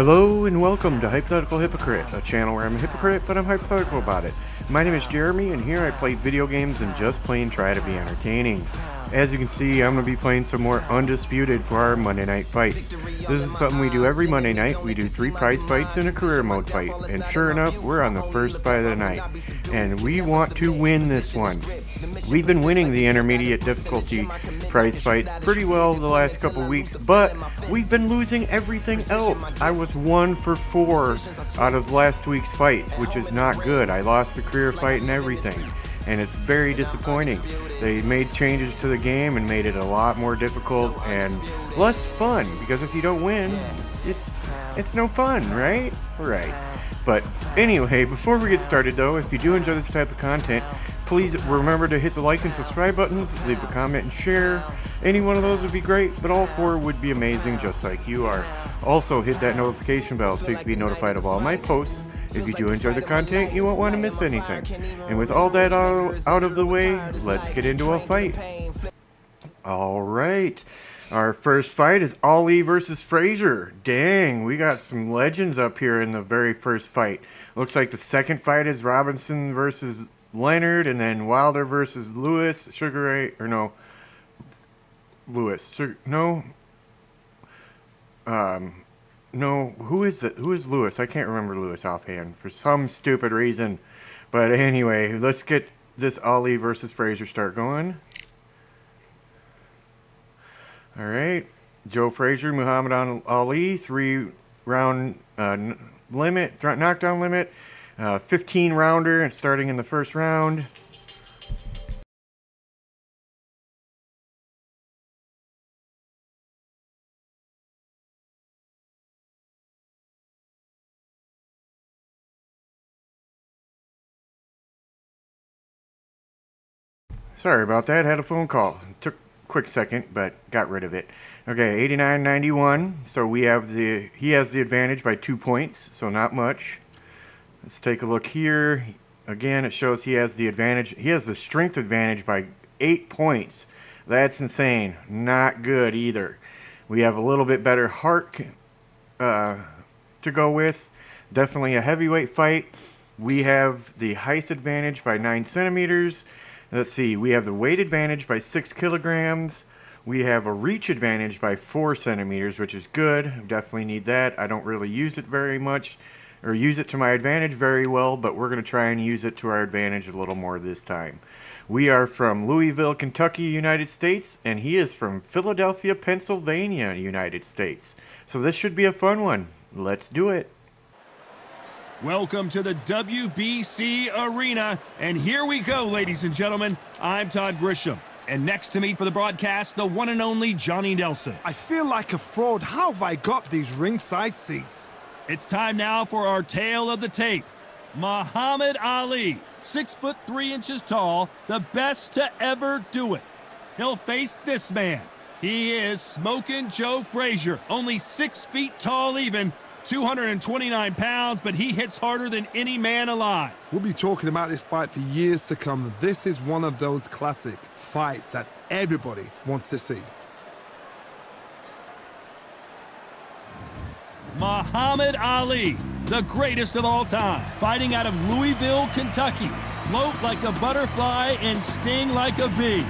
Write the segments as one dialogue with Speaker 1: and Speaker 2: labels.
Speaker 1: Hello and welcome to Hypothetical Hypocrite, a channel where I'm a hypocrite, but I'm hypothetical about it. My name is Jeremy, and here I play video games and just plain try to be entertaining. As you can see, I'm going to be playing some more Undisputed for our Monday night fights. This is something we do every Monday night. We do 3 prize fights and a career mode fight, and sure enough, we're on the first fight of the night. And we want to win this one. We've been winning the intermediate difficulty prize fight pretty well the last couple weeks, but we've been losing everything else. I was 1 for 4 out of last week's fights, which is not good. I lost the career fight and everything, and it's very disappointing. They made changes to the game and made it a lot more difficult and less fun, because if you don't win, it's no fun, right? Right. But anyway, before we get started though, if you do enjoy this type of content, please remember to hit the like and subscribe buttons, leave a comment and share. Any one of those would be great, but all 4 would be amazing, just like you are. Also, hit that notification bell so you can be notified of all my posts. If you do enjoy the content, you won't want to miss anything. And with all that out of the way, let's get into a fight. Alright, our first fight is Ali versus Frazier. Dang, we got some legends up here in the very first fight. Looks like the second fight is Robinson versus Leonard, and then Wilder versus Lewis. No, who is it? Who is Lewis? I can't remember Lewis offhand for some stupid reason. But anyway, let's get this Ali versus Frazier start going. All right, Joe Frazier, Muhammad Ali, 3-round knockdown limit, 15 rounder, starting in the first round. Sorry about that, had a phone call. Took a quick second, but got rid of it. Okay, 89-91. So he has the advantage by 2 points, so not much. Let's take a look here. Again, it shows he has the advantage. He has the strength advantage by 8 points. That's insane. Not good either. We have a little bit better heart to go with. Definitely a heavyweight fight. We have the height advantage by 9 centimeters. Let's see, we have the weight advantage by 6 kilograms. We have a reach advantage by 4 centimeters, which is good. Definitely need that. I don't really use it very much, or use it to my advantage very well, but we're going to try and use it to our advantage a little more this time. We are from Louisville, Kentucky, United States, and he is from Philadelphia, Pennsylvania, United States. So this should be a fun one. Let's do it.
Speaker 2: Welcome to the WBC Arena, and here we go, ladies and gentlemen. I'm Todd Grisham, and next to me for the broadcast, the one and only Johnny Nelson.
Speaker 3: I feel like a fraud. How have I got these ringside seats?
Speaker 2: It's time now for our tale of the tape. Muhammad Ali, 6'3" tall, the best to ever do it. He'll face this man. He is Smokin' Joe Frazier, only 6 feet tall even, 229 pounds, but he hits harder than any man alive.
Speaker 3: We'll be talking about this fight for years to come. This is one of those classic fights that everybody wants to see.
Speaker 2: Muhammad Ali, the greatest of all time, fighting out of Louisville, Kentucky. Float like a butterfly and sting like a bee.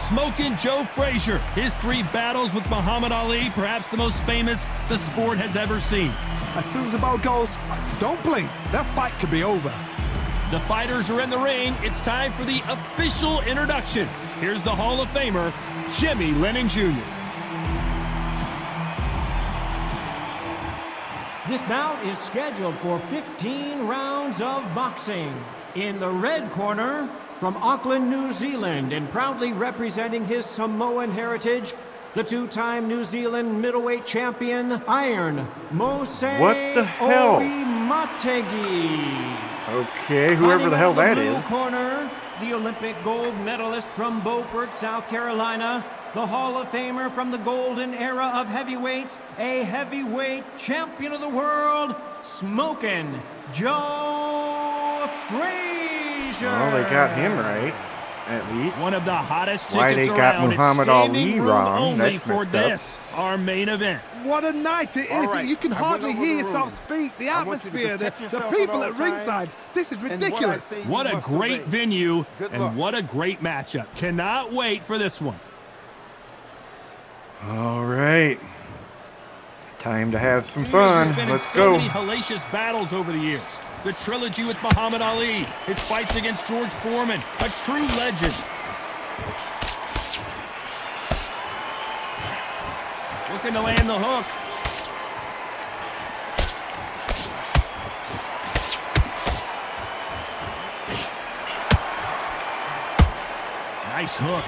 Speaker 2: Smokin' Joe Frazier, his 3 battles with Muhammad Ali, perhaps the most famous the sport has ever seen.
Speaker 3: As soon as the bell goes, don't blink. That fight could be over.
Speaker 2: The fighters are in the ring. It's time for the official introductions. Here's the Hall of Famer, Jimmy Lennon Jr.
Speaker 4: This bout is scheduled for 15 rounds of boxing. In the red corner, from Auckland, New Zealand, and proudly representing his Samoan heritage, the 2-time New Zealand middleweight champion, Iron Mose Oimategi.
Speaker 1: Okay, whoever the hell that is.
Speaker 4: Corner, the Olympic gold medalist from Beaufort, South Carolina, the Hall of Famer from the golden era of heavyweight, a heavyweight champion of the world, Smokin' Joe Frazier. Frazier.
Speaker 1: Well, they got him right, at least.
Speaker 2: One of the hottest
Speaker 1: Why
Speaker 2: tickets
Speaker 1: they got
Speaker 2: around.
Speaker 1: Muhammad
Speaker 2: It's standing
Speaker 1: Ali
Speaker 2: room
Speaker 1: wrong,
Speaker 2: only
Speaker 1: that's
Speaker 2: for
Speaker 1: messed up.
Speaker 2: this, our main event.
Speaker 3: What a night it is. You can hardly hear yourself speak. The atmosphere, the people at ringside. This is ridiculous.
Speaker 2: What a great venue and what a great matchup. Cannot wait for this one.
Speaker 1: All right. Time to have some
Speaker 2: Frazier
Speaker 1: fun.
Speaker 2: has been in
Speaker 1: Let's
Speaker 2: so
Speaker 1: go.
Speaker 2: many hellacious battles over the years. The trilogy with Muhammad Ali, his fights against George Foreman, a true legend. Looking to land the hook. Nice hook.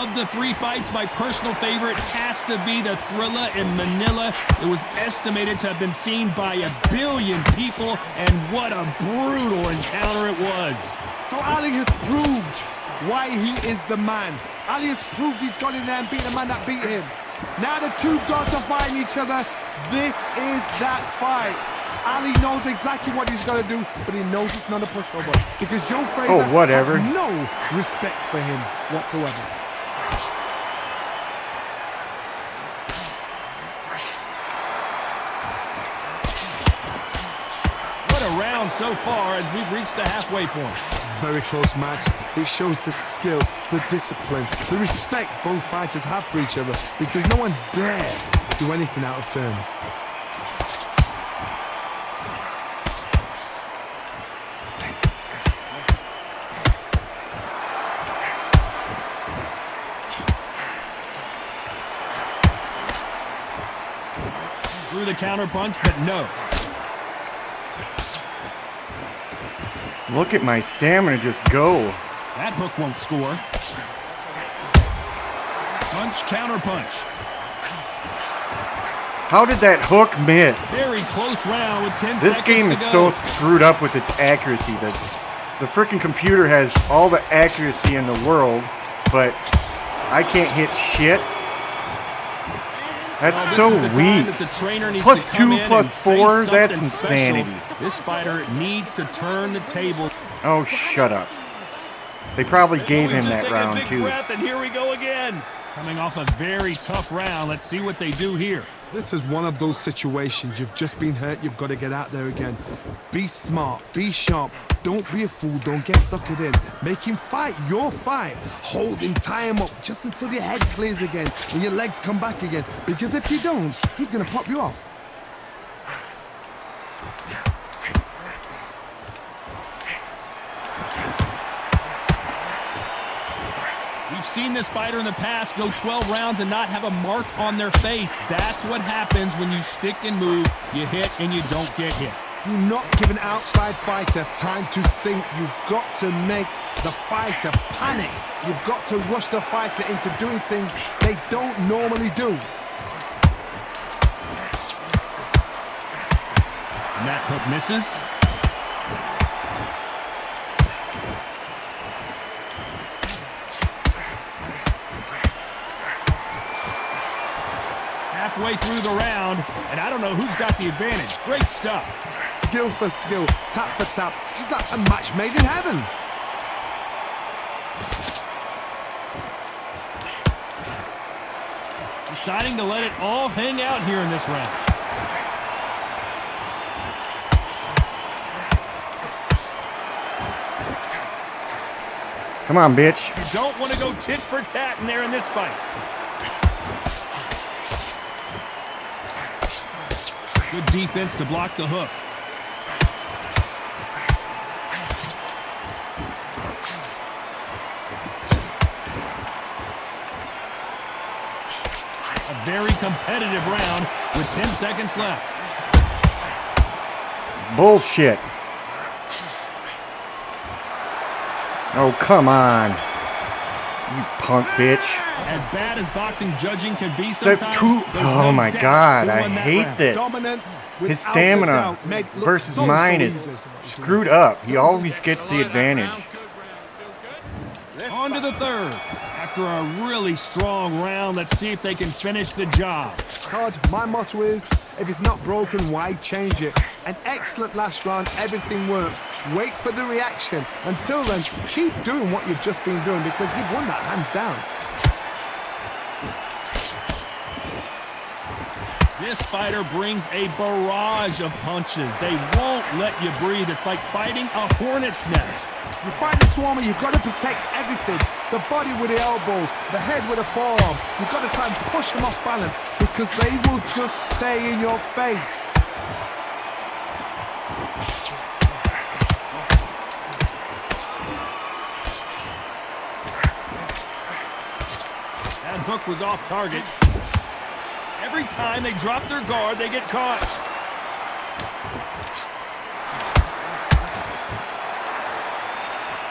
Speaker 2: Of the three fights, my personal favorite has to be the Thrilla in Manila. It was estimated to have been seen by 1 billion people, and what a brutal encounter it was.
Speaker 3: So Ali has proved why he is the man. Ali has proved he's gone in there and beat the man that beat him. Now the two gods are fighting each other. This is that fight. Ali knows exactly what he's going to do, but he knows it's not a pushover. Because Joe Frazier
Speaker 1: whatever.
Speaker 3: has no respect for him whatsoever.
Speaker 2: What a round so far as we've reached the halfway point.
Speaker 3: Very close match. It shows the skill, the discipline, the respect both fighters have for each other, because no one dare do anything out of turn.
Speaker 2: Threw the counter punch, but no.
Speaker 1: Look at my stamina just go.
Speaker 2: That hook won't score. Punch, counter punch.
Speaker 1: How did that hook miss?
Speaker 2: Very close round with 10
Speaker 1: This
Speaker 2: seconds
Speaker 1: game
Speaker 2: to
Speaker 1: is
Speaker 2: go.
Speaker 1: so screwed up with its accuracy. The freaking computer has all the accuracy in the world, but I can't hit shit. That's
Speaker 2: Well,
Speaker 1: so
Speaker 2: this is the time
Speaker 1: weak.
Speaker 2: that the trainer needs
Speaker 1: Plus
Speaker 2: to come
Speaker 1: 2,
Speaker 2: in
Speaker 1: plus
Speaker 2: and say
Speaker 1: 4, that's
Speaker 2: something special.
Speaker 1: insanity.
Speaker 2: This fighter needs to turn the table.
Speaker 1: Oh, shut up. They probably gave him
Speaker 2: Just
Speaker 1: that
Speaker 2: take
Speaker 1: round,
Speaker 2: a big
Speaker 1: too.
Speaker 2: breath, and here we go again. Coming off a very tough round. Let's see what they do here.
Speaker 3: This is one of those situations. You've just been hurt. You've got to get out there again. Be smart. Be sharp. Don't be a fool. Don't get suckered in. Make him fight your fight. Hold him. Tie him up just until your head clears again and your legs come back again. Because if you don't, he's going to pop you off.
Speaker 2: We've seen this fighter in the past go 12 rounds and not have a mark on their face. That's what happens when you stick and move, you hit and you don't get hit.
Speaker 3: Do not give an outside fighter time to think. You've got to make the fighter panic. You've got to rush the fighter into doing things they don't normally do.
Speaker 2: And that hook misses. Halfway through the round, and I don't know who's got the advantage. Great stuff.
Speaker 3: Skill for skill, tap for tap, just like a match made in heaven.
Speaker 2: Deciding to let it all hang out here in this round.
Speaker 1: Come on, bitch.
Speaker 2: You don't want to go tit for tat in there in this fight. Good defense to block the hook. A very competitive round with 10 seconds left.
Speaker 1: Bullshit. Oh, come on. You punk bitch.
Speaker 2: As bad as boxing judging can be
Speaker 1: Set
Speaker 2: sometimes,
Speaker 1: two.
Speaker 2: there's
Speaker 1: Oh
Speaker 2: no
Speaker 1: my
Speaker 2: doubt
Speaker 1: God,
Speaker 2: who
Speaker 1: I
Speaker 2: won that
Speaker 1: hate
Speaker 2: round.
Speaker 1: this.
Speaker 3: Dominance
Speaker 1: His
Speaker 3: without a
Speaker 1: stamina
Speaker 3: doubt made look
Speaker 1: versus
Speaker 3: so
Speaker 1: mine
Speaker 3: easy.
Speaker 1: is screwed up. He always gets the advantage.
Speaker 2: On to the third. after a really strong round. Let's see if they can finish the job.
Speaker 3: Todd, my motto is, if it's not broken, why change it? An excellent last round, everything works. Wait for the reaction. Until then, keep doing what you've just been doing because you've won that hands down.
Speaker 2: This fighter brings a barrage of punches. They won't let you breathe. It's like fighting a hornet's nest.
Speaker 3: You fight the swarmer, you've got to protect everything. The body with the elbows, the head with the forearm. You've got to try and push them off balance because they will just stay in your face.
Speaker 2: That hook was off target. Every time they drop their guard, they get caught.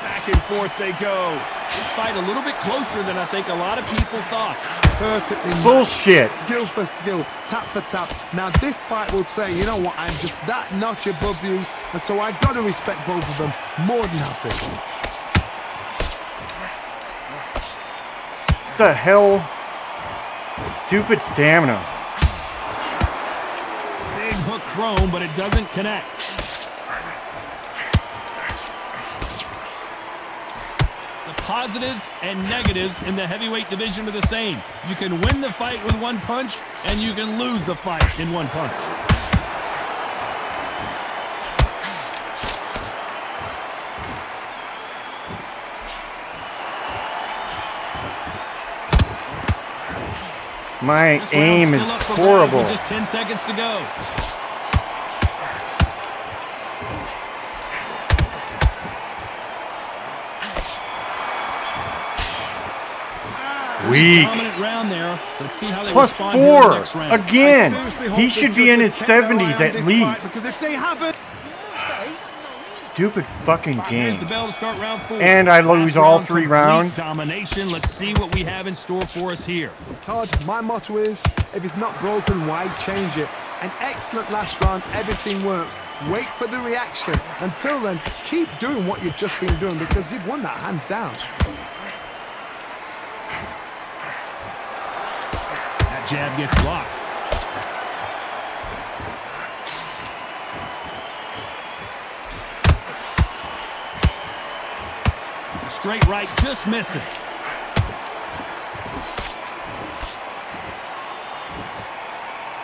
Speaker 2: Back and forth they go. This fight a little bit closer than I think a lot of people thought.
Speaker 3: Perfectly
Speaker 1: Bullshit.
Speaker 3: matched. Skill for skill, tap for tap. Now this fight will say, you know what, I'm just that notch above you, and so I've got to respect both of them more than happy.
Speaker 1: What the hell? Stupid stamina.
Speaker 2: Big hook thrown, but it doesn't connect. The positives and negatives in the heavyweight division are the same. You can win the fight with one punch, and you can lose the fight in one punch.
Speaker 1: My
Speaker 2: This
Speaker 1: aim
Speaker 2: round's
Speaker 1: is
Speaker 2: still up for grabs
Speaker 1: horrible.
Speaker 2: with just 10 seconds to go.
Speaker 1: Weak.
Speaker 2: Dominant round there. Let's see how they
Speaker 1: Plus
Speaker 2: respond here in the
Speaker 1: 4.
Speaker 2: next round.
Speaker 1: Again.
Speaker 3: Seriously hope
Speaker 1: He
Speaker 3: the
Speaker 1: should be in his
Speaker 3: judges kept their eye
Speaker 1: 70s
Speaker 3: on
Speaker 1: at
Speaker 3: this
Speaker 1: least.
Speaker 3: fight, because if they haven't,
Speaker 1: Stupid fucking
Speaker 2: Here's
Speaker 1: game.
Speaker 2: the bell to start round 4.
Speaker 1: And I lose
Speaker 2: Last
Speaker 1: all
Speaker 2: round,
Speaker 1: 3
Speaker 2: complete
Speaker 1: rounds.
Speaker 2: Domination. Let's see what we have in store for us here.
Speaker 3: Todd, my motto is, if it's not broken, why change it? An excellent last round, everything works. Wait for the reaction. Until then, keep doing what you've just been doing because you've won that hands down.
Speaker 2: That jab gets blocked. The straight right just misses.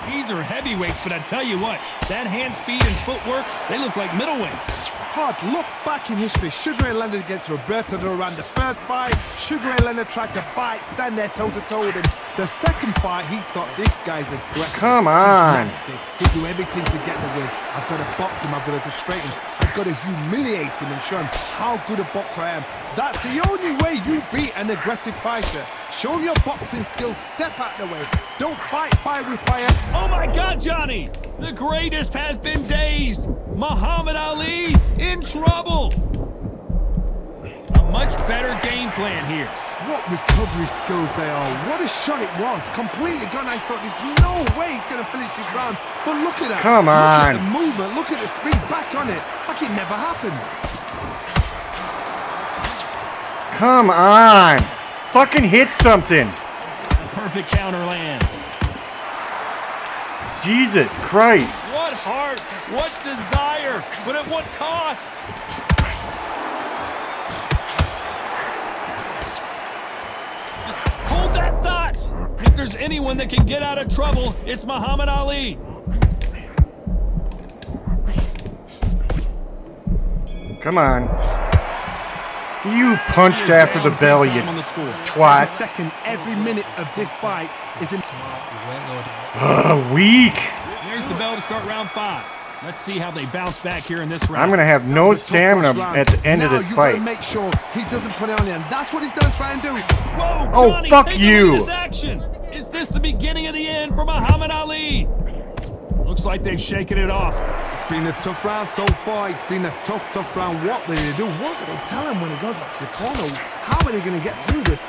Speaker 2: These are heavyweights, but I tell you what, that hand speed and footwork, they look like middleweights.
Speaker 3: Todd, look back in history. Sugar Ray Leonard against Roberto Duran. The first fight, Sugar Ray Leonard tried to fight, stand there toe-to-toe with him. The second fight, he thought, this guy's aggressive.
Speaker 1: Come on.
Speaker 3: He's nasty. He'll do everything to get the win. I've got to box him, I've got to frustrate him. I've got to humiliate him and show him how good a boxer I am. That's the only way you beat an aggressive fighter. Show your boxing skills, step out the way. Don't fight fire with fire.
Speaker 2: Oh my God, Johnny! The greatest has been dazed! Muhammad Ali in trouble! A much better game plan here.
Speaker 3: What recovery skills they are. What a shot it was. Completely gone. I thought there's no way he's going to finish this round. But look at that.
Speaker 1: Come
Speaker 3: Look
Speaker 1: on.
Speaker 3: at the movement. Look at the speed. Back on it. Like it never happened.
Speaker 1: Come on. Fucking hit something.
Speaker 2: A perfect counter lands.
Speaker 1: Jesus Christ.
Speaker 2: What heart, what desire, but at what cost? Just hold that thought. If there's anyone that can get out of trouble, it's Muhammad Ali.
Speaker 1: Come on. You punched after the bell, you
Speaker 2: On the score.
Speaker 3: Every
Speaker 1: twat.
Speaker 3: second, every minute of this fight is in.
Speaker 1: Weak.
Speaker 2: There's the bell to start round 5. Let's see how they bounce back here in this round.
Speaker 1: I'm going to have no
Speaker 3: That was a tough
Speaker 1: stamina
Speaker 3: first round.
Speaker 1: at the end of
Speaker 3: Now
Speaker 1: this
Speaker 3: you gotta
Speaker 1: fight.
Speaker 3: make sure he doesn't put it on you, and that's what he's gonna try and do.
Speaker 2: Whoa,
Speaker 1: Oh,
Speaker 2: Johnny,
Speaker 1: fuck
Speaker 2: take a
Speaker 1: you.
Speaker 2: look at this action. Is this the beginning of the end for Muhammad Ali? Looks like they've shaken it off.
Speaker 3: It's been a tough round so far. It's been a tough round. What do they do? What do they tell him when he goes back to the corner? How are they gonna get through this?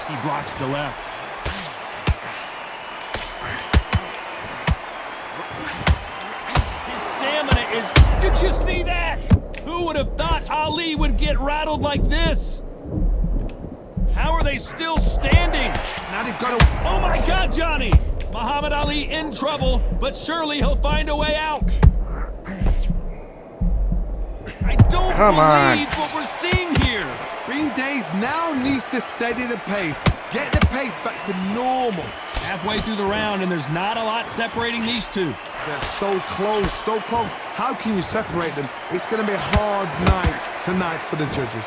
Speaker 2: He blocks the left. His is... Did you see that? Who would have thought Ali would get rattled like this? How are they still standing?
Speaker 3: Now they've got to...
Speaker 2: Oh my God, Johnny! Muhammad Ali in trouble, but surely he'll find a way out. I don't believe what we're seeing here.
Speaker 3: Bean Days now needs to steady the pace. Get the pace back to normal.
Speaker 2: Halfway through the round, and there's not a lot separating these two.
Speaker 3: They're so close, so close. How can you separate them? It's going to be a hard night tonight for the judges.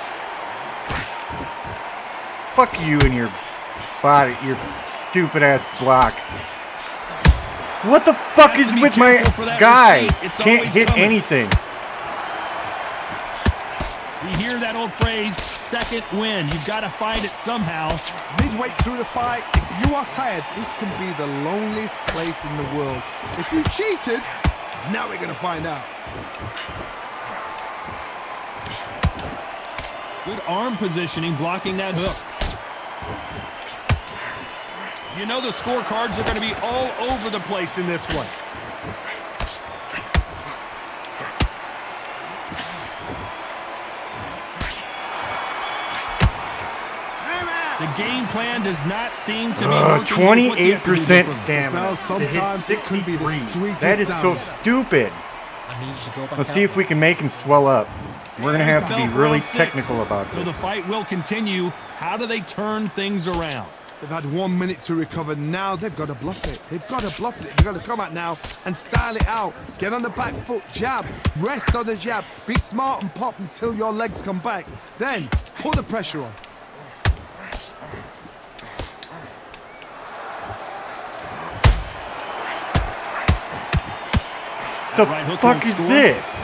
Speaker 1: Fuck you and your body, your stupid ass block. What the fuck is with my guy? Can't hit anything.
Speaker 2: We hear that old phrase, second win. You've got to find it somehow.
Speaker 3: Midway through the fight, if you are tired, this can be the loneliest place in the world. If you cheated, now we're going to find out.
Speaker 2: Good arm positioning, blocking that hook. You know the scorecards are going to be all over the place in this one. The game plan does not seem to be working.
Speaker 1: 28% stamina
Speaker 3: Well,
Speaker 1: to hit
Speaker 3: sometimes it could be the
Speaker 1: 63.
Speaker 3: sweetest
Speaker 1: That is so
Speaker 3: sound.
Speaker 1: stupid. Let's see if we can make him swell up. We're going to have to be really technical about
Speaker 2: So the
Speaker 1: this.
Speaker 2: fight will continue. How do they turn things around?
Speaker 3: They've had 1 minute to recover. Now they've got to bluff it. They've got to bluff it. They've got to come out now and style it out. Get on the back foot, jab. Rest on the jab. Be smart and pop until your legs come back. Then put the pressure on.
Speaker 1: The
Speaker 2: Right hook
Speaker 1: fuck
Speaker 2: won't
Speaker 1: is
Speaker 2: score.
Speaker 1: this?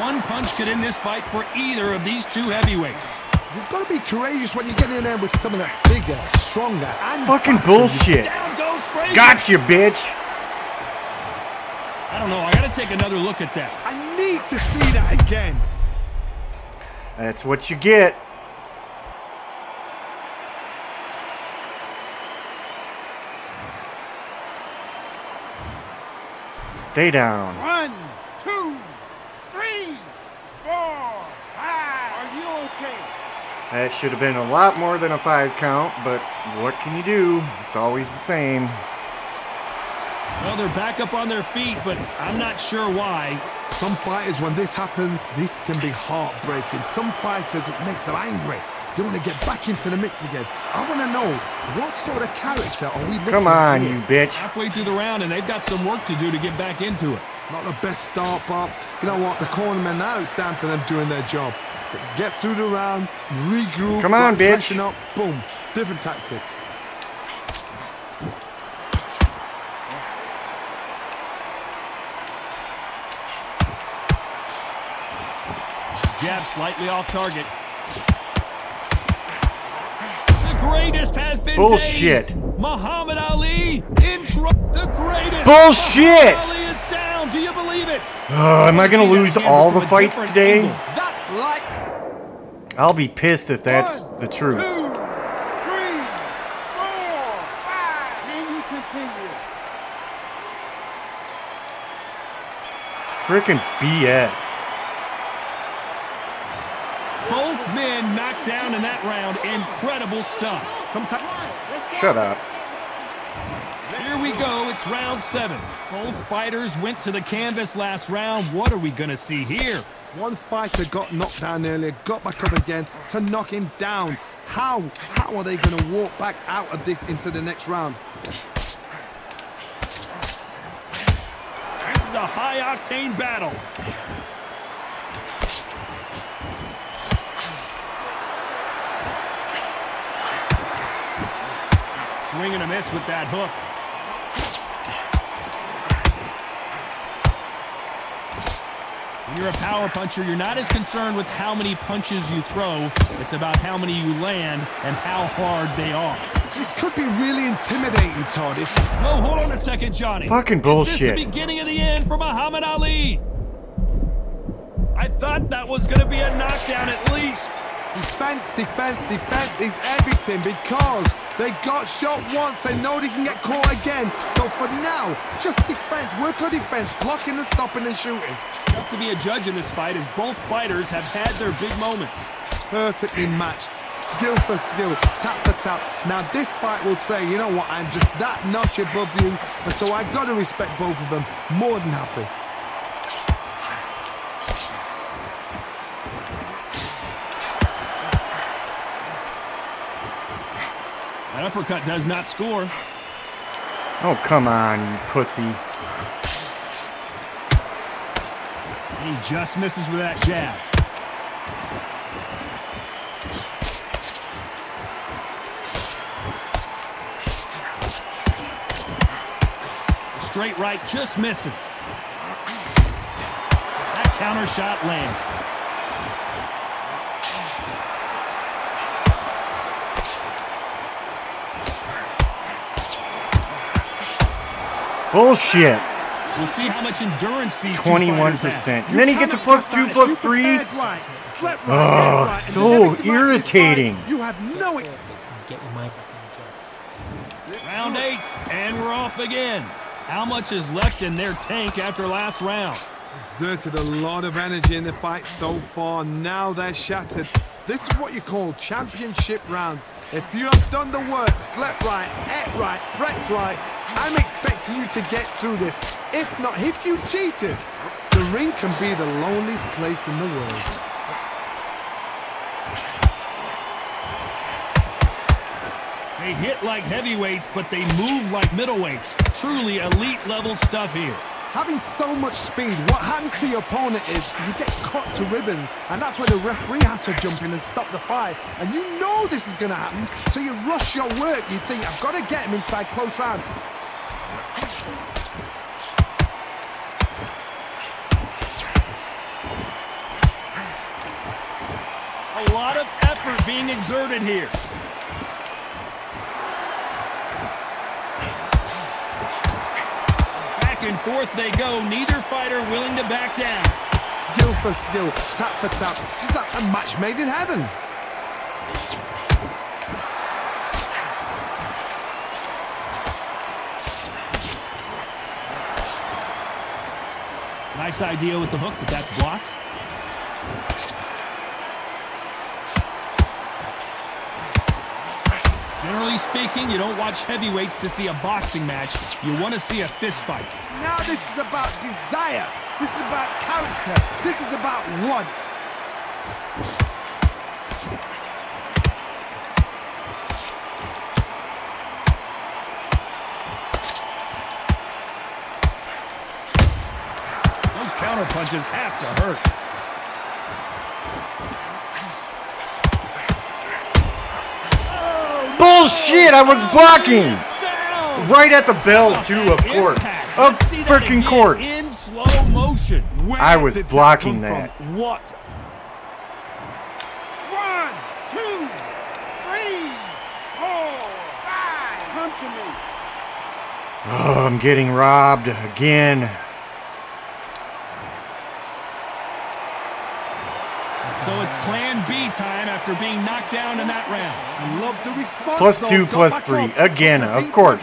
Speaker 2: One punch could end this fight for either of these two heavyweights.
Speaker 3: You've got to be courageous when you get in there with someone that's bigger, stronger, and
Speaker 1: Fucking
Speaker 3: faster.
Speaker 1: bullshit.
Speaker 2: Down goes Frazier.
Speaker 1: Gotcha, bitch.
Speaker 2: I don't know. I got to take another look at that.
Speaker 3: I need to see that again.
Speaker 1: That's what you get. Stay down.
Speaker 5: 1, 2, 3, 4, 5. Are you okay?
Speaker 1: That should have been a lot more than a 5 count, but what can you do? It's always the same.
Speaker 2: Well, they're back up on their feet, but I'm not sure why.
Speaker 3: Some fighters, when this happens, this can be heartbreaking. Some fighters, it makes them angry. They want to get back into the mix again. I want to know, what sort of character are we looking
Speaker 1: Come
Speaker 3: at
Speaker 1: on,
Speaker 3: here?
Speaker 1: you bitch.
Speaker 2: Halfway through the round, and they've got some work to do to get back into it.
Speaker 3: Not the best start, but you know what? The cornermen now, it's down to them doing their job. Get through the round, regroup,
Speaker 1: Come on, bitch.
Speaker 3: freshen up, boom. Different tactics.
Speaker 2: Jab slightly off target. The greatest has been
Speaker 1: Bullshit.
Speaker 2: dazed. Muhammad Ali in trouble. The greatest.
Speaker 1: Bullshit.
Speaker 2: Muhammad Ali is down. Do you believe it?
Speaker 1: Am I going to
Speaker 2: See that
Speaker 1: lose
Speaker 2: again,
Speaker 1: all
Speaker 2: but
Speaker 1: the
Speaker 2: from a
Speaker 1: fights
Speaker 2: different
Speaker 1: today?
Speaker 2: angle.
Speaker 3: That's like...
Speaker 1: I'll be pissed if that's
Speaker 5: 1,
Speaker 1: the truth.
Speaker 5: 2, 3, 4, 5. Can you continue?
Speaker 1: Freaking BS.
Speaker 2: Both men knocked down in that round. Incredible stuff.
Speaker 3: Sometimes...
Speaker 1: Shut up.
Speaker 2: Here we go. It's round 7. Both fighters went to the canvas last round. What are we going to see here?
Speaker 3: One fighter got knocked down earlier, got back up again to knock him down. How are they going to walk back out of this into the next round?
Speaker 2: This is a high-octane battle. Swing and a miss with that hook. When you're a power puncher, you're not as concerned with how many punches you throw. It's about how many you land and how hard they are.
Speaker 3: This could be really intimidating, Todd. If
Speaker 2: No, hold on a second, Johnny.
Speaker 1: Fucking
Speaker 2: Is
Speaker 1: bullshit.
Speaker 2: this the beginning of the end for Muhammad Ali? I thought that was going to be a knockdown at least.
Speaker 3: Defense, defense, defense is everything because they got shot once. They know they can get caught again. So for now, just defense. Work on defense, blocking and stopping and shooting.
Speaker 2: Tough to be a judge in this fight as both fighters have had their big moments.
Speaker 3: Perfectly matched, skill for skill, tap for tap. Now this fight will say, you know what, I'm just that notch above you, and so I gotta respect both of them. More than happy.
Speaker 2: That uppercut does not score.
Speaker 1: Oh, come on, you pussy.
Speaker 2: He just misses with that jab. The straight right just misses. That counter shot lands.
Speaker 1: Bullshit.
Speaker 2: We'll see how much endurance these two fighters
Speaker 1: 21%.
Speaker 2: have.
Speaker 1: And then he gets a +2, +3. Oh, so irritating.
Speaker 3: You have no...
Speaker 2: Round 8, and we're off again. How much is left in their tank after last round?
Speaker 3: Exerted a lot of energy in the fight so far. Now they're shattered. This is what you call championship rounds. If you have done the work, slept right, ate right, prepped right, I'm expecting you to get through this. If not, if you've cheated, the ring can be the loneliest place in the world.
Speaker 2: They hit like heavyweights, but they move like middleweights. Truly elite level stuff here.
Speaker 3: Having so much speed, what happens to your opponent is you get cut to ribbons, and that's where the referee has to jump in and stop the fight. And you know this is going to happen, so you rush your work. You think, I've got to get him inside close round.
Speaker 2: A lot of effort being exerted here. Back and forth they go, neither fighter willing to back down.
Speaker 3: Skill for skill, tap for tap, just like a match made in heaven.
Speaker 2: Nice idea with the hook, but that's blocked. Generally speaking, you don't watch heavyweights to see a boxing match. You want to see a fist fight.
Speaker 3: Now this is about desire. This is about character. This is about want.
Speaker 2: Those counter punches have to hurt.
Speaker 1: Bullshit, I was blocking! Right at the bell, too, of course. Of freaking course.
Speaker 2: In slow motion.
Speaker 1: I was blocking that.
Speaker 3: What?
Speaker 5: 1, 2, 3, 4, 5. Come to me.
Speaker 1: Oh, I'm getting robbed again.
Speaker 2: So it's plan B time after being knocked down in that round.
Speaker 3: I love the response.
Speaker 1: +2, +3. Again, of course.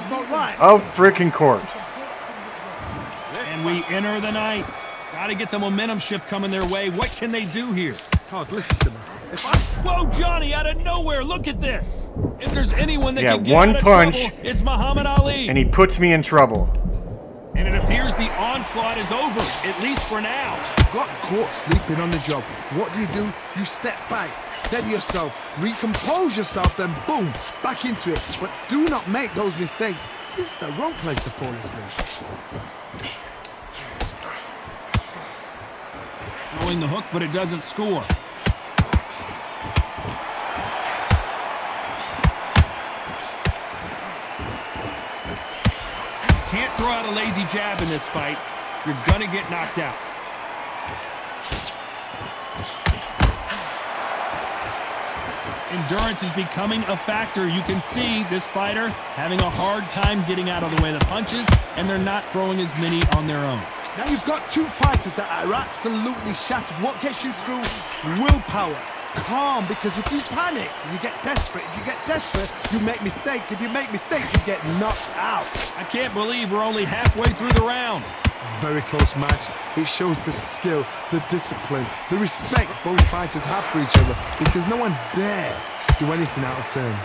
Speaker 1: Of freaking course.
Speaker 2: And we enter the night. Got to get the momentum shift coming their way. What can they do here?
Speaker 3: Todd, listen to me.
Speaker 2: Whoa, Johnny, out of nowhere. Look at this. If there's anyone that can get
Speaker 1: one
Speaker 2: out of
Speaker 1: punch,
Speaker 2: trouble, it's Muhammad Ali.
Speaker 1: And he puts me in trouble.
Speaker 2: And it appears the onslaught is over, at least for now.
Speaker 3: Got caught sleeping on the job. What do? You step back, steady yourself, recompose yourself, then boom, back into it. But do not make those mistakes. This is the wrong place to fall asleep.
Speaker 2: Throwing the hook, but it doesn't score. Can't throw out a lazy jab in this fight. You're gonna get knocked out. Endurance is becoming a factor. You can see this fighter having a hard time getting out of the way of the punches, and they're not throwing as many on their own.
Speaker 3: Now you've got two fighters that are absolutely shattered. What gets you through? Willpower. calm, because if you panic, you get desperate. If you get desperate, you make mistakes. If you make mistakes, you get knocked out.
Speaker 2: I can't believe we're only halfway through the round.
Speaker 3: Very close match. It shows the skill, the discipline, the respect both fighters have for each other, because no one dare do anything out of turn.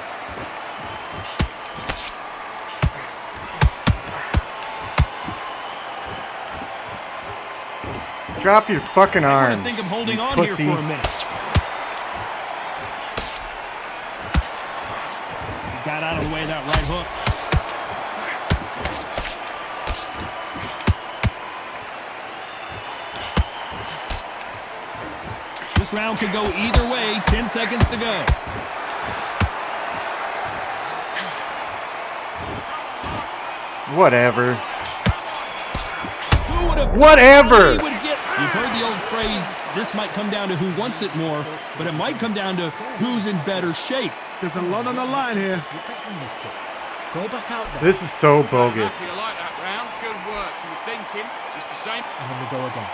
Speaker 1: Drop your fucking arms.
Speaker 2: I think I'm holding
Speaker 1: you
Speaker 2: on
Speaker 1: pussy.
Speaker 2: here for a minute. He got out of the way of that right hook. This round could go either way. 10 seconds to go.
Speaker 1: Whatever.
Speaker 2: Who would have
Speaker 1: Whatever.
Speaker 2: You've heard the old phrase, this might come down to who wants it more, but it might come down to who's in better shape.
Speaker 3: There's a lot on the line here.
Speaker 4: Go back out there.
Speaker 1: This is so bogus.
Speaker 5: You like that round? Good work. You were thinking just the same.
Speaker 4: And then we go again.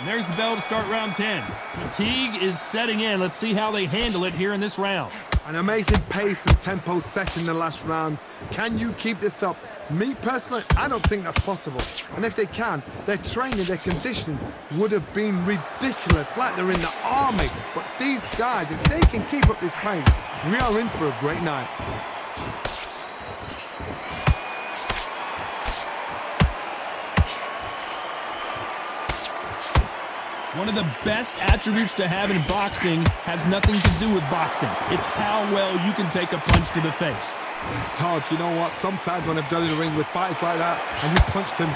Speaker 2: And there's the bell to start round 10. Fatigue is setting in. Let's see how they handle it here in this round.
Speaker 3: An amazing pace and tempo set in the last round. Can you keep this up? Me personally, I don't think that's possible. And if they can, their training, their conditioning would have been ridiculous, like they're in the army. But these guys, if they can keep up this pace, we are in for a great night.
Speaker 2: One of the best attributes to have in boxing has nothing to do with boxing. It's how well you can take a punch to the face.
Speaker 3: Todd, you know what? Sometimes when I've gone in the ring with fights like that, and you punched him,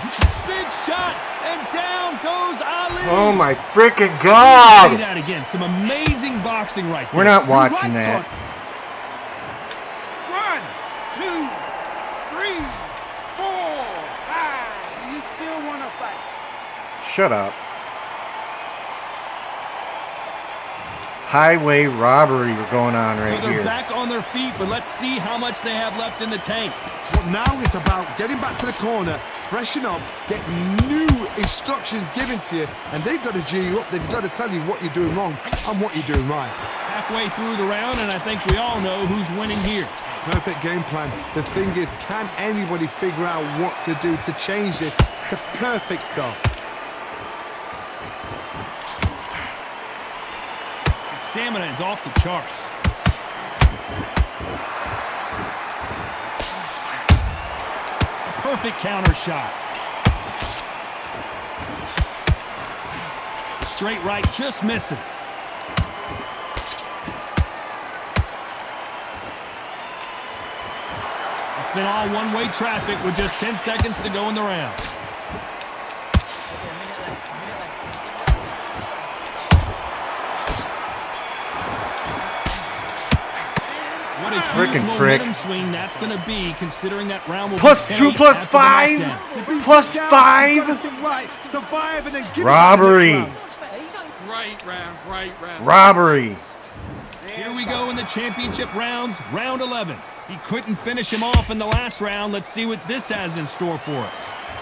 Speaker 2: Big shot, and down goes Ali.
Speaker 1: Oh my freaking
Speaker 2: See
Speaker 1: god!
Speaker 2: that again. Some amazing boxing right there.
Speaker 1: We're not
Speaker 3: You're
Speaker 1: watching
Speaker 3: right,
Speaker 1: that.
Speaker 3: Todd.
Speaker 5: 1, 2, 3, 4, 5. Do you still want to fight?
Speaker 1: Shut up. Highway robbery going on right
Speaker 2: So they're
Speaker 1: here.
Speaker 2: back on their feet, but let's see how much they have left in the tank.
Speaker 3: But now it's about getting back to the corner, freshen up, get new instructions given to you, and they've got to G you up. They've got to tell you what you're doing wrong and what you're doing right.
Speaker 2: Halfway through the round, and I think we all know who's winning here.
Speaker 3: Perfect game plan. The thing is, can anybody figure out what to do to change this? It's a perfect start.
Speaker 2: Stamina is off the charts. A perfect counter shot. The straight right just misses. It's been all one-way traffic with just 10 seconds to go in the round. What a huge
Speaker 1: Frickin'
Speaker 2: momentum
Speaker 1: prick.
Speaker 2: swing that's going to be, considering that round will
Speaker 1: Plus
Speaker 2: be
Speaker 1: 2,
Speaker 2: paid
Speaker 1: plus
Speaker 2: after the
Speaker 1: 5?
Speaker 2: knockdown.
Speaker 1: Plus
Speaker 3: You've
Speaker 1: 5?
Speaker 3: got to think right, survive, and then give
Speaker 1: Robbery.
Speaker 3: it to the next round.
Speaker 5: Great round.
Speaker 1: Robbery.
Speaker 2: Here we go in the championship rounds, round 11. He couldn't finish him off in the last round. Let's see what this has in store for us.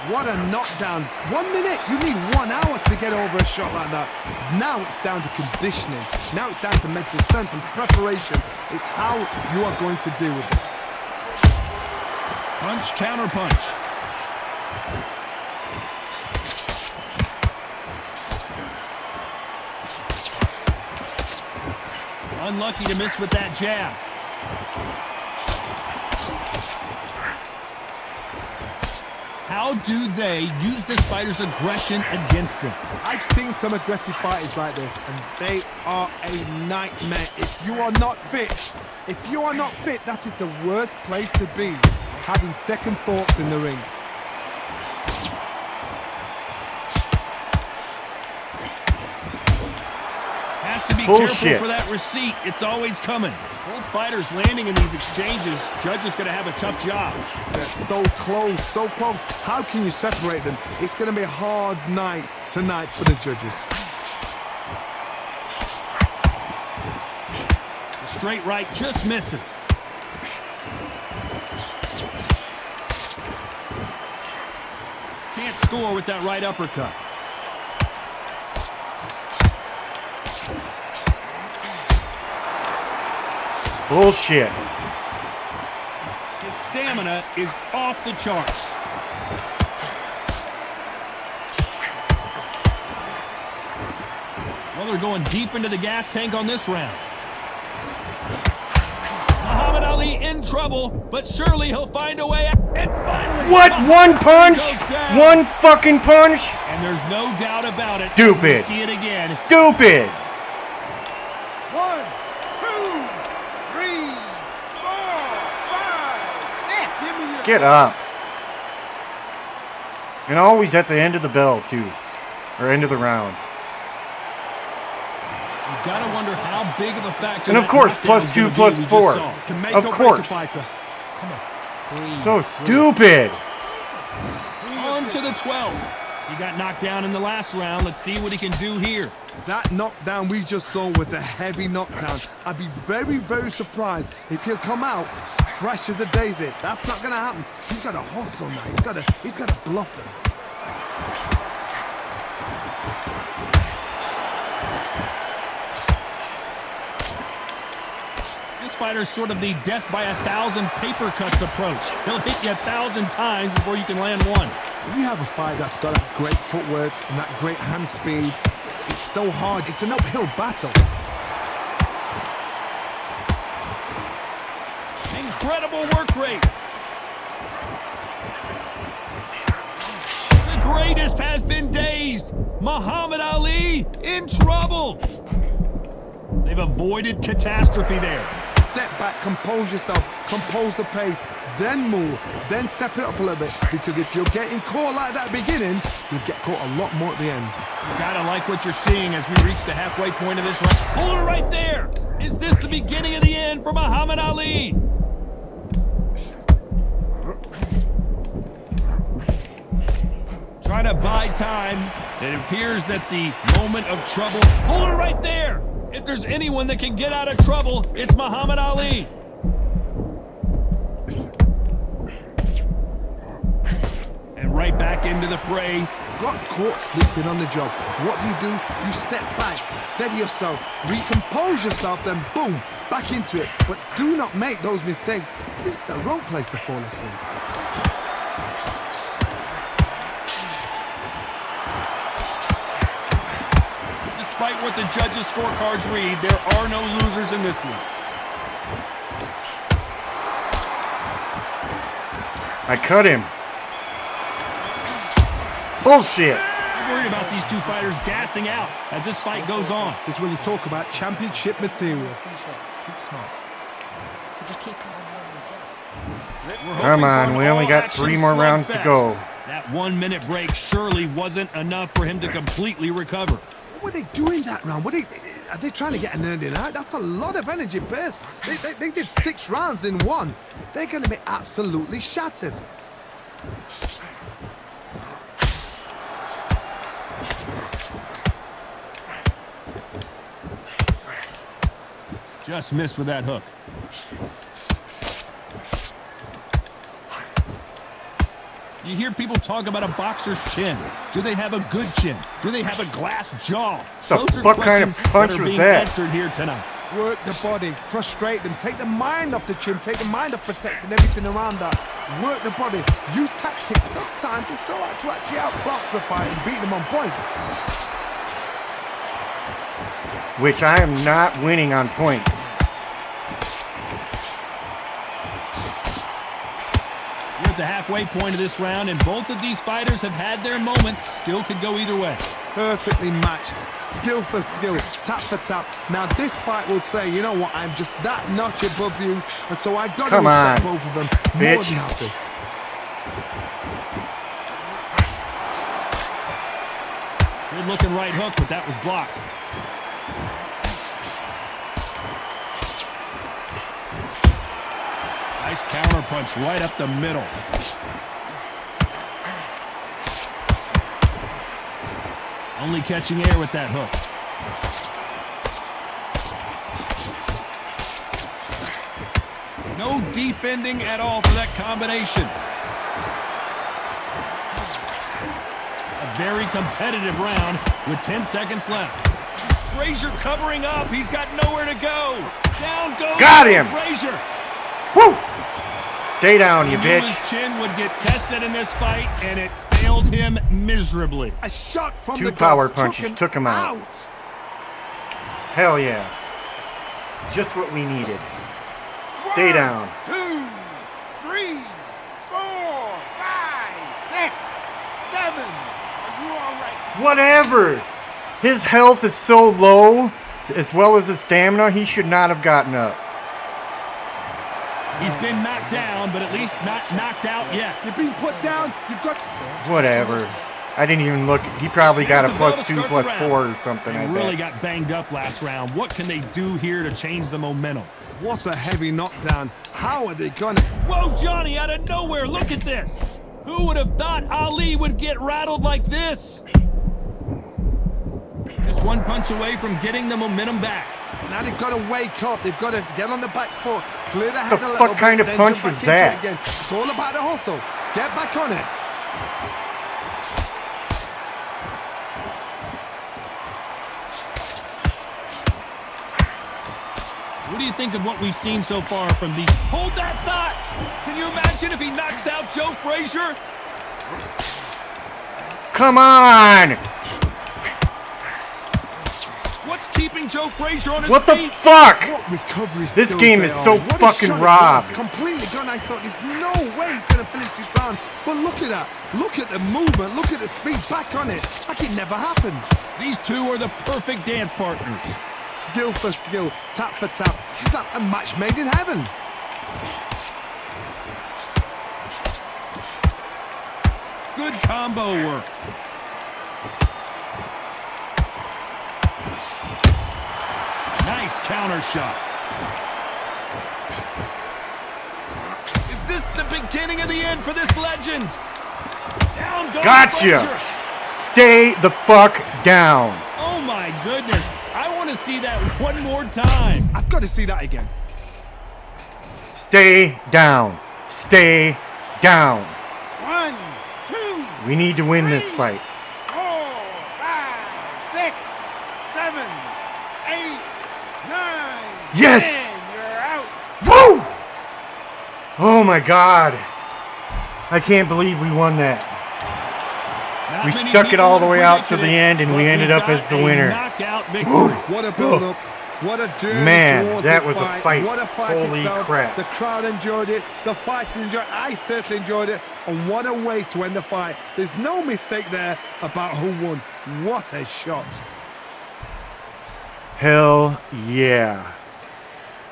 Speaker 3: What a knockdown. 1 minute. You need 1 hour to get over a shot like that. Now it's down to conditioning. Now it's down to mental strength and preparation. It's how you are going to deal with this.
Speaker 2: Punch, counter punch. Unlucky to miss with that jab. How do they use this fighter's aggression against them?
Speaker 3: I've seen some aggressive fighters like this, and they are a nightmare. If you are not fit, that is the worst place to be, having second thoughts in the ring.
Speaker 2: Has to be
Speaker 1: Bullshit.
Speaker 2: careful for that receipt. It's always coming. Both fighters landing in these exchanges. Judge is going to have a tough job.
Speaker 3: They're so close, so close. How can you separate them? It's going to be a hard night tonight for the judges.
Speaker 2: The straight right just misses. Can't score with that right uppercut.
Speaker 1: Bullshit.
Speaker 2: His stamina is off the charts. Well, they're going deep into the gas tank on this round. Muhammad Ali in trouble, but surely he'll find a way out. And finally,
Speaker 1: What? One punch?
Speaker 2: goes down.
Speaker 1: One fucking punch?
Speaker 2: And there's no doubt about it.
Speaker 1: Stupid.
Speaker 2: We'll see it again.
Speaker 1: Stupid.
Speaker 5: 1, 2, 3, 4, 5, 6. Give me your
Speaker 1: Get up. And always at the end of the bell, too. Or end of the round.
Speaker 2: You gotta wonder how big of a factor.
Speaker 1: And of
Speaker 2: that
Speaker 1: course,
Speaker 2: knockdown is
Speaker 1: +2,
Speaker 2: gonna be we just
Speaker 1: +4.
Speaker 2: saw.
Speaker 3: Can make
Speaker 1: Of
Speaker 3: or break a
Speaker 1: course.
Speaker 3: fighter. Come on.
Speaker 1: So stupid.
Speaker 2: On to the 12. He got knocked down in the last round. Let's see what he can do here.
Speaker 3: That knockdown we just saw was a heavy knockdown. I'd be very, very surprised if he'll come out fresh as a daisy. That's not gonna happen. He's got a hustle now. He's got to bluff him.
Speaker 2: This fighter's sort of the death by 1,000 paper cuts approach. He'll hit you 1,000 times before you can land one.
Speaker 3: When you have a fight that's got that great footwork and that great hand speed, it's so hard. It's an uphill battle.
Speaker 2: Incredible work rate. The greatest has been dazed. Muhammad Ali in trouble. They've avoided catastrophe there.
Speaker 3: Step back, compose yourself, compose the pace, then move, then step it up a little bit. Because if you're getting caught like that at the beginning, you'll get caught a lot more at the end.
Speaker 2: You gotta like what you're seeing as we reach the halfway point of this round. Hold it right there. Is this the beginning of the end for Muhammad Ali? Trying to buy time. It appears that the moment of trouble. Hold it right there. If there's anyone that can get out of trouble, it's Muhammad Ali. And right back into the fray.
Speaker 3: Got caught sleeping on the job. What do? You step back, steady yourself, recompose yourself, then boom, back into it. But do not make those mistakes. This is the wrong place to fall asleep.
Speaker 2: Despite what the judges' scorecards read, there are no losers in this one.
Speaker 1: I cut him. Bullshit.
Speaker 2: I'm worried about these two fighters gassing out as this fight goes on.
Speaker 3: This is when you talk about championship material.
Speaker 6: Keep smart. So just keep
Speaker 1: Come on, we only got 3 more rounds to go.
Speaker 2: That 1 minute break surely wasn't enough for him to completely recover.
Speaker 3: What were they doing that round? Are they trying to get an earning out? That's a lot of energy burst. They did 6 rounds in one. They're going to be absolutely shattered.
Speaker 2: Just missed with that hook. You hear people talk about a boxer's chin. Do they have a good chin? Do they have a glass jaw?
Speaker 1: The
Speaker 2: Those are
Speaker 1: fuck kind of
Speaker 2: questions
Speaker 1: punch
Speaker 2: that are
Speaker 1: was
Speaker 2: being
Speaker 1: that?
Speaker 2: answered here tonight.
Speaker 3: Work the body, frustrate them, take the mind off the chin, take the mind off protecting everything around that. Work the body, use tactics. Sometimes it's so hard to actually outbox a fight and beat them on points.
Speaker 1: Which I am not winning on points.
Speaker 2: We're at the halfway point of this round, and both of these fighters have had their moments. Still could go either way.
Speaker 3: Perfectly matched, skill for skill, tap for tap. Now this fight will say, you know what, I'm just that notch above you, and so I've got to respect both of them more
Speaker 1: bitch.
Speaker 3: than happy.
Speaker 2: Good looking right hook, but that was blocked. Nice counter punch right up the middle. Only catching air with that hook. No defending at all for that combination. A very competitive round with 10 seconds left. Frazier covering up. He's got nowhere to go. Down goes
Speaker 1: Got him.
Speaker 2: Frazier.
Speaker 1: Woo! Stay down, you
Speaker 2: He knew
Speaker 1: bitch.
Speaker 2: his chin would get tested in this fight, and it failed him miserably.
Speaker 3: A shot from
Speaker 1: Two
Speaker 3: the
Speaker 1: power
Speaker 3: guts
Speaker 1: punches took him out. Hell yeah. Just what we needed. Stay down.
Speaker 5: 2, 3, 4, 5, 6, 7. Are you all right?
Speaker 1: Whatever. His health is so low, as well as his stamina, he should not have gotten up.
Speaker 2: He's been knocked down, but at least not knocked out yet.
Speaker 3: You're being put down. You've got.
Speaker 1: Whatever. I didn't even look. He probably got a
Speaker 2: Here's the bell to
Speaker 1: +2,
Speaker 2: start the
Speaker 1: +4 or something,
Speaker 2: They
Speaker 1: I
Speaker 2: really
Speaker 1: bet.
Speaker 2: got banged up last round. What can they do here to change the momentum?
Speaker 3: What a heavy knockdown. How are they gonna?
Speaker 2: Whoa, Johnny, out of nowhere, look at this. Who would have thought Ali would get rattled like this? Just one punch away from getting the momentum back.
Speaker 3: Now they've got to wake up. They've got to get on the back foot, clear the head a little
Speaker 1: fuck
Speaker 3: bit,
Speaker 1: kind of
Speaker 3: then
Speaker 1: punch
Speaker 3: jump back
Speaker 1: was
Speaker 3: into it
Speaker 1: that?
Speaker 3: again. It's all about the hustle. Get back on it.
Speaker 2: What do you think of what we've seen so far from these? Hold that thought! Can you imagine if he knocks out Joe Frazier?
Speaker 1: Come on!
Speaker 2: What's keeping Joe Frazier on his
Speaker 1: What the
Speaker 2: feet?
Speaker 1: fuck?
Speaker 3: What recovery
Speaker 1: This
Speaker 3: skills
Speaker 1: game
Speaker 3: they
Speaker 1: is
Speaker 3: are.
Speaker 1: so
Speaker 3: What a
Speaker 1: fucking
Speaker 3: shot it
Speaker 1: robbed.
Speaker 3: was. Completely gone. I thought there's no way he's going to finish this round. But look at that. Look at the movement. Look at the speed. Back on it. Like it never happened.
Speaker 2: These two are the perfect dance partners.
Speaker 3: Skill for skill. Tap for tap. It's like a match made in heaven.
Speaker 2: Good combo work. Nice counter shot. Is this the beginning of the end for this legend? Down goes
Speaker 1: Gotcha.
Speaker 2: Frazier.
Speaker 1: Stay the fuck down.
Speaker 2: Oh my goodness. I want to see that one more time.
Speaker 3: I've got to see that again.
Speaker 1: Stay down. Stay down.
Speaker 5: 1, 2,
Speaker 1: We need to win this
Speaker 5: 3,
Speaker 1: fight.
Speaker 5: 4, 5, 6, 7, 8, 9.
Speaker 1: Yes!
Speaker 5: 10. You're out.
Speaker 1: Woo! Oh my god. I can't believe we won that.
Speaker 2: Not
Speaker 1: We
Speaker 2: many
Speaker 1: stuck it
Speaker 2: people
Speaker 1: all the
Speaker 2: would've
Speaker 1: way out to
Speaker 2: predicted
Speaker 1: the
Speaker 2: it,
Speaker 1: end, and
Speaker 2: but
Speaker 1: we ended up
Speaker 2: got
Speaker 1: as the
Speaker 2: a
Speaker 1: winner.
Speaker 2: knockout victory.
Speaker 3: What a build-up. What a journey
Speaker 1: Man,
Speaker 3: towards
Speaker 1: that
Speaker 3: this
Speaker 1: was a
Speaker 3: fight.
Speaker 1: fight.
Speaker 3: What a fight
Speaker 1: Holy
Speaker 3: itself.
Speaker 1: crap.
Speaker 3: The crowd enjoyed it. The fighters enjoyed it. I certainly enjoyed it. And what a way to end the fight. There's no mistake there about who won. What a shot.
Speaker 1: Hell yeah.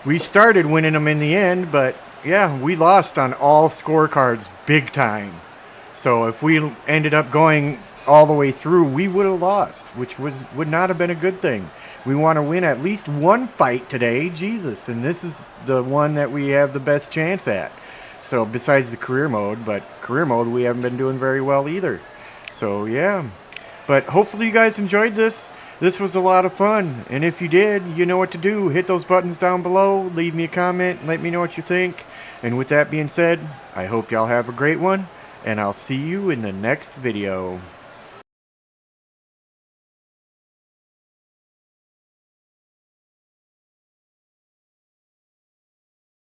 Speaker 1: We started winning them in the end, but yeah, we lost on all scorecards big time. So if we ended up going all the way through, we would have lost, which would not have been a good thing. We want to win at least one fight today, Jesus, and this is the one that we have the best chance at. So besides the career mode, but career mode we haven't been doing very well either. So yeah, but hopefully you guys enjoyed this. This was a lot of fun, and if you did, you know what to do. Hit those buttons down below, leave me a comment, let me know what you think. And with that being said, I hope y'all have a great one, and I'll see you in the next video.